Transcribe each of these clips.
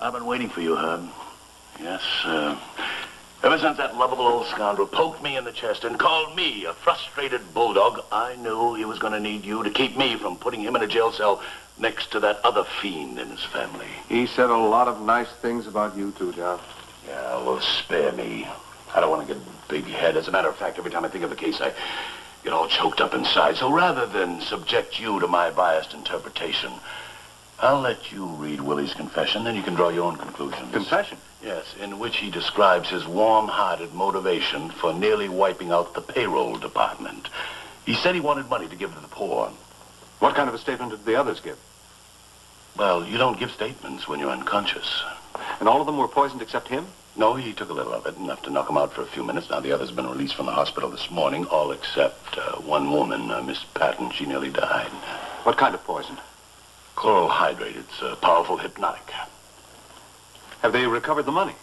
I've been waiting for you, Herb. Yes, ever since that lovable old scoundrel poked me in the chest and called me a frustrated bulldog, I knew he was going to need you to keep me from putting him in a jail cell next to that other fiend in his family. He said a lot of nice things about you, too, John. Yeah, well, spare me. I don't want to get a big head. As a matter of fact, every time I think of the case, I get all choked up inside. So rather than subject you to my biased interpretation, I'll let you read Willie's confession, then you can draw your own conclusions. Confession? Yes, in which he describes his warm-hearted motivation for nearly wiping out the payroll department. He said he wanted money to give to the poor. What kind of a statement did the others give? Well, you don't give statements when you're unconscious. And all of them were poisoned except him? No, he took a little of it, enough to knock him out for a few minutes. Now, the others have been released from the hospital this morning, all except one woman, Miss Patton. She nearly died. What kind of poison? Chloral hydrate. It's a powerful hypnotic. Have they recovered the money?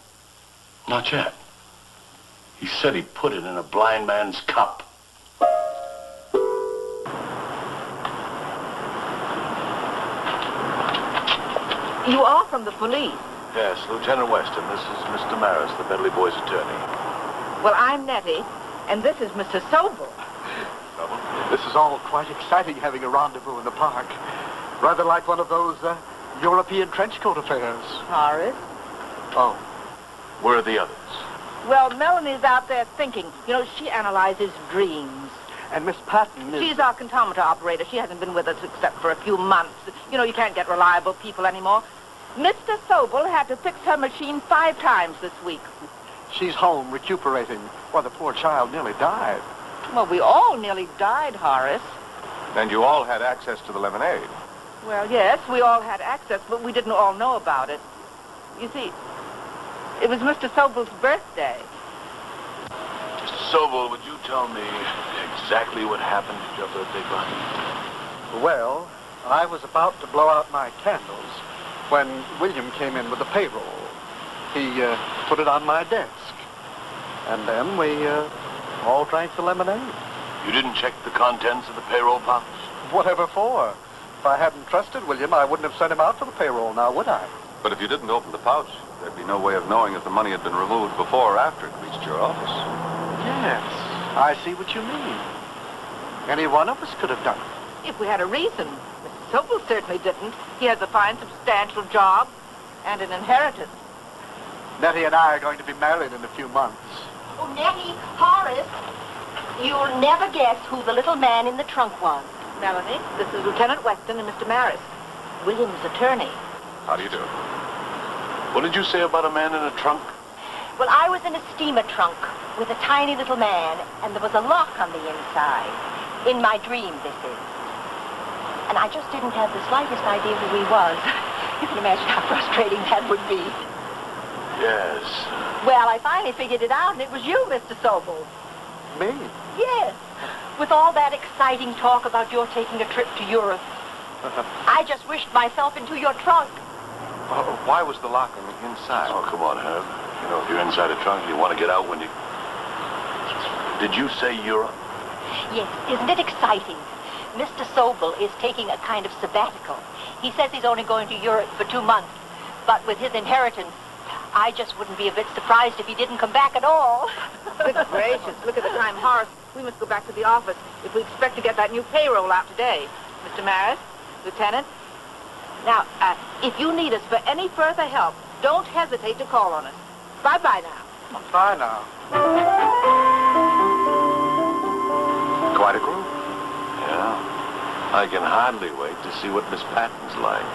Not yet. He said he put it in a blind man's cup. You are from the police. Yes, Lieutenant Weston. This is Mr. Maris, the Bentley boy's attorney. Well, I'm Nettie, and this is Mr. Sobel. This is all quite exciting, having a rendezvous in the park. Rather like one of those European trenchcoat affairs. Horace? Oh. Where are the others? Well, Melanie's out there thinking. You know, she analyzes dreams. And Miss Patton is... She's our contometer operator. She hasn't been with us except for a few months. You know, you can't get reliable people anymore. Mr. Sobel had to fix her machine 5 times this week. She's home recuperating. Well, the poor child nearly died. Well, we all nearly died, Horace. And you all had access to the lemonade. Well, yes, we all had access, but we didn't all know about it. You see, it was Mr. Sobel's birthday. Mr. Sobel, would you tell me exactly what happened at your birthday party? Well, I was about to blow out my candles when William came in with the payroll. He put it on my desk. And then we all drank the lemonade. You didn't check the contents of the payroll pouch? Whatever for? If I hadn't trusted William, I wouldn't have sent him out for the payroll now, would I? But if you didn't open the pouch, there'd be no way of knowing if the money had been removed before or after it reached your office. Yes, I see what you mean. Any one of us could have done it. If we had a reason. Mr. Sobel certainly didn't. He has a fine, substantial job and an inheritance. Nettie and I are going to be married in a few months. Oh, Nettie, Horace, you'll never guess who the little man in the trunk was. Melanie, this is Lieutenant Weston and Mr. Maris, William's attorney. How do you do? What did you say about a man in a trunk? Well, I was in a steamer trunk with a tiny little man, and there was a lock on the inside. In my dream, this is. And I just didn't have the slightest idea who he was. You can imagine how frustrating that would be. Yes. Well, I finally figured it out, and it was you, Mr. Sobel. Me? Yes. With all that exciting talk about your taking a trip to Europe, I just wished myself into your trunk. Well, why was the lock on the inside? Oh, come on, Herb. You know, if you're inside a trunk, you want to get out when you... Did you say Europe? Yes, isn't it exciting? Mr. Sobel is taking a kind of sabbatical. He says he's only going to Europe for 2 months, but with his inheritance, I just wouldn't be a bit surprised if he didn't come back at all. Good gracious, look at the time, Horace. We must go back to the office if we expect to get that new payroll out today. Mr. Maris, Lieutenant. Now, if you need us for any further help, don't hesitate to call on us. Bye-bye now. Bye now. Quite a group. Yeah. I can hardly wait to see what Miss Patton's like.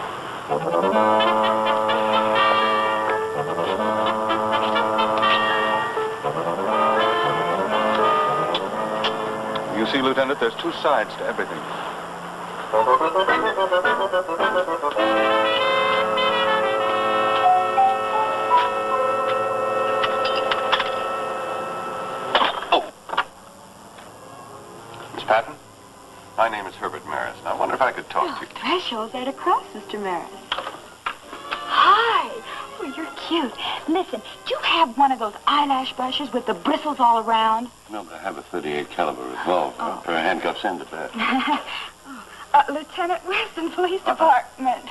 You see, Lieutenant, there's 2 sides to everything. Miss Patton, my name is Herbert Maris. I wonder if I could talk to you. Threshold's right across, Mr. Maris. Hi. Oh, you're cute. Listen, do you have one of those eyelash brushes with the bristles all around? No, but I have a .38 caliber revolver. Oh. For handcuffs and a bat. Lieutenant Weston, Police Department.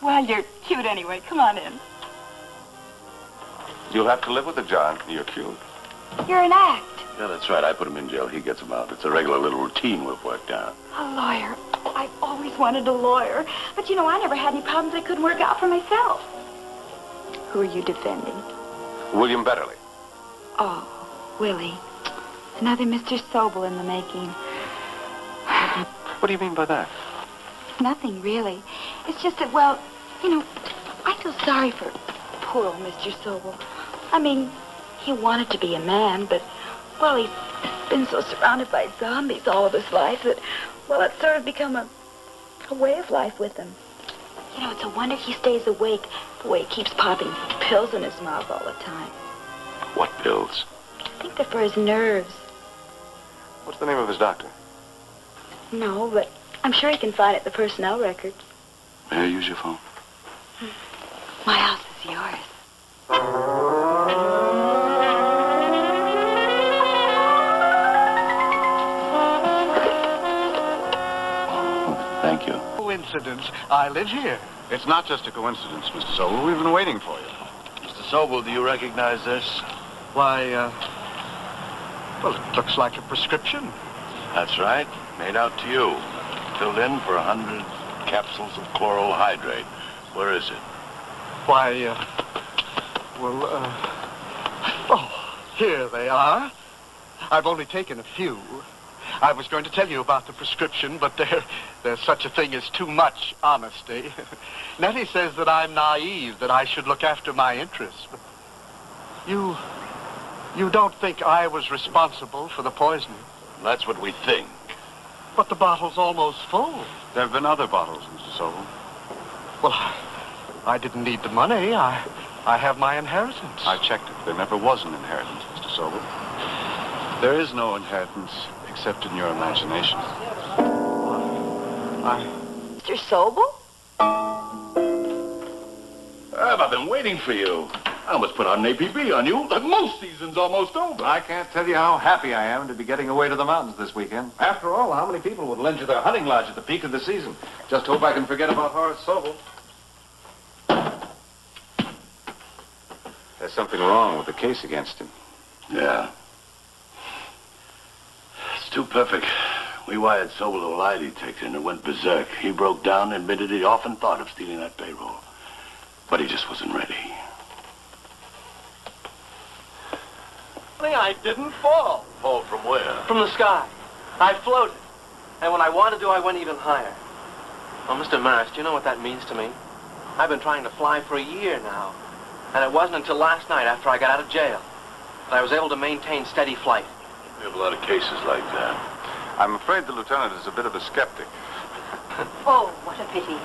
Well, you're cute anyway. Come on in. You'll have to live with it, John. You're cute. You're an act. Yeah, that's right. I put him in jail. He gets him out. It's a regular little routine we've worked out. A lawyer. I've always wanted a lawyer. But, you know, I never had any problems I couldn't work out for myself. Who are you defending? William Betterly. Oh, Willie. Another Mr. Sobel in the making. What do you mean by that? Nothing, really. It's just that, well, you know, I feel sorry for poor old Mr. Sobel. I mean, he wanted to be a man, but, well, he's been so surrounded by zombies all of his life that, well, it's sort of become a way of life with him. You know, it's a wonder he stays awake the way he keeps popping pills in his mouth all the time. What pills? I think they're for his nerves. What's the name of his doctor? No, but I'm sure he can find it in the personnel records. May I use your phone? My house is yours. Thank you. Coincidence. I live here. It's not just a coincidence, Mr. Sobel. We've been waiting for you. Mr. Sobel, do you recognize this? Why, well, it looks like a prescription. That's right. Made out to you. Filled in for 100 capsules of chloral hydrate. Where is it? Why, oh, here they are. I've only taken a few. I was going to tell you about the prescription, but there's such a thing as too much honesty. Nettie says that I'm naive, that I should look after my interests. But you don't think I was responsible for the poisoning? That's what we think. But the bottle's almost full. There have been other bottles, Mr. Sobel. Well, I didn't need the money. I have my inheritance. I checked it. There never was an inheritance, Mr. Sobel. There is no inheritance except in your imagination. Mr. Sobel? I've been waiting for you. I almost put out an APB on you. The moose season's almost over. I can't tell you how happy I am to be getting away to the mountains this weekend. After all, how many people would lend you their hunting lodge at the peak of the season? Just hope I can forget about Horace Sobel. There's something wrong with the case against him. Yeah. It's too perfect. We wired Sobel a lie detector and it went berserk. He broke down and admitted he often thought of stealing that payroll. But he just wasn't ready. I didn't fall. Fall from where? From the sky. I floated. And when I wanted to, I went even higher. Well, Mr. Maris, do you know what that means to me? I've been trying to fly for a year now. And it wasn't until last night, after I got out of jail, that I was able to maintain steady flight. We have a lot of cases like that. I'm afraid the lieutenant is a bit of a skeptic. Oh, what a pity.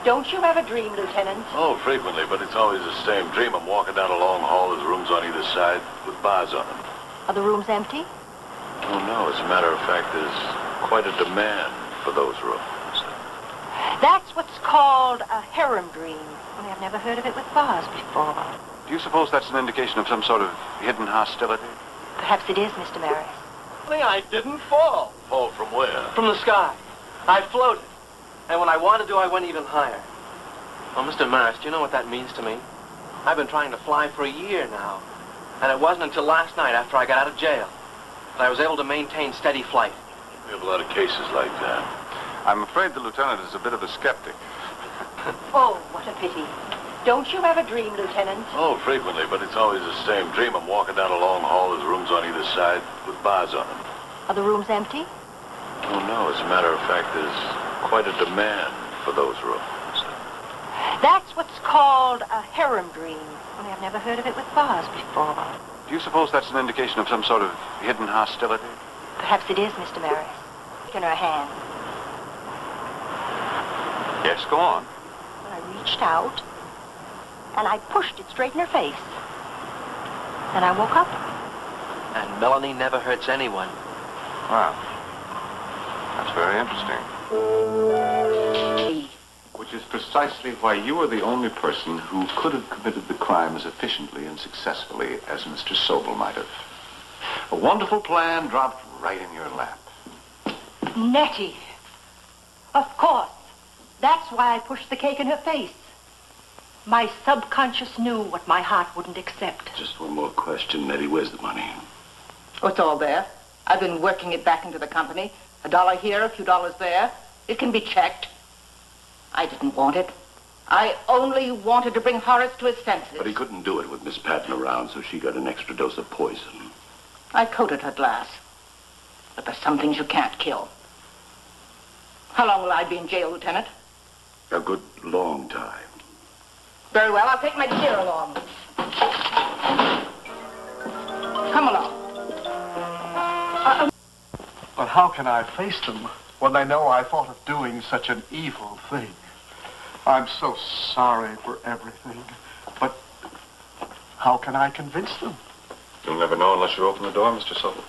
Don't you ever dream, Lieutenant? Oh, frequently, but it's always the same dream. I'm walking down a long hall. There's rooms on either side with bars on them. Are the rooms empty? Oh, no. As a matter of fact, there's quite a demand for those rooms. That's what's called a harem dream. Only I've never heard of it with bars before. Do you suppose that's an indication of some sort of hidden hostility? Perhaps it is, Mr. Maris. I didn't fall. Fall from where? From the sky. I floated. And when I wanted to, I went even higher. Well, Mr. Maris, do you know what that means to me? I've been trying to fly for a year now. And it wasn't until last night, after I got out of jail, that I was able to maintain steady flight. We have a lot of cases like that. I'm afraid the lieutenant is a bit of a skeptic. Oh, what a pity. Don't you ever dream, Lieutenant? Oh, frequently, but it's always the same dream. I'm walking down a long hall. There's rooms on either side with bars on them. Are the rooms empty? Oh, no. As a matter of fact, there's quite a demand for those rooms. That's what's called a harem dream. Only I've never heard of it with bars before. Do you suppose that's an indication of some sort of hidden hostility? Perhaps it is, Mr. Maris. In her hand. Yes, go on. When I reached out, and I pushed it straight in her face. Then I woke up. And Melanie never hurts anyone. Wow. That's very interesting. Which is precisely why you are the only person who could have committed the crime as efficiently and successfully as Mr. Sobel might have. A wonderful plan dropped right in your lap. Nettie. Of course. That's why I pushed the cake in her face. My subconscious knew what my heart wouldn't accept. Just one more question, Nettie. Where's the money? Oh, it's all there. I've been working it back into the company. $1 here, a few dollars there. It can be checked. I didn't want it. I only wanted to bring Horace to his senses. But he couldn't do it with Miss Patton around, so she got an extra dose of poison. I coated her glass. But there's some things you can't kill. How long will I be in jail, Lieutenant? A good long time. Very well, I'll take my deer along. Come along. But how can I face them when they know I thought of doing such an evil thing? I'm so sorry for everything. But how can I convince them? You'll never know unless you open the door, Mr. Sobel.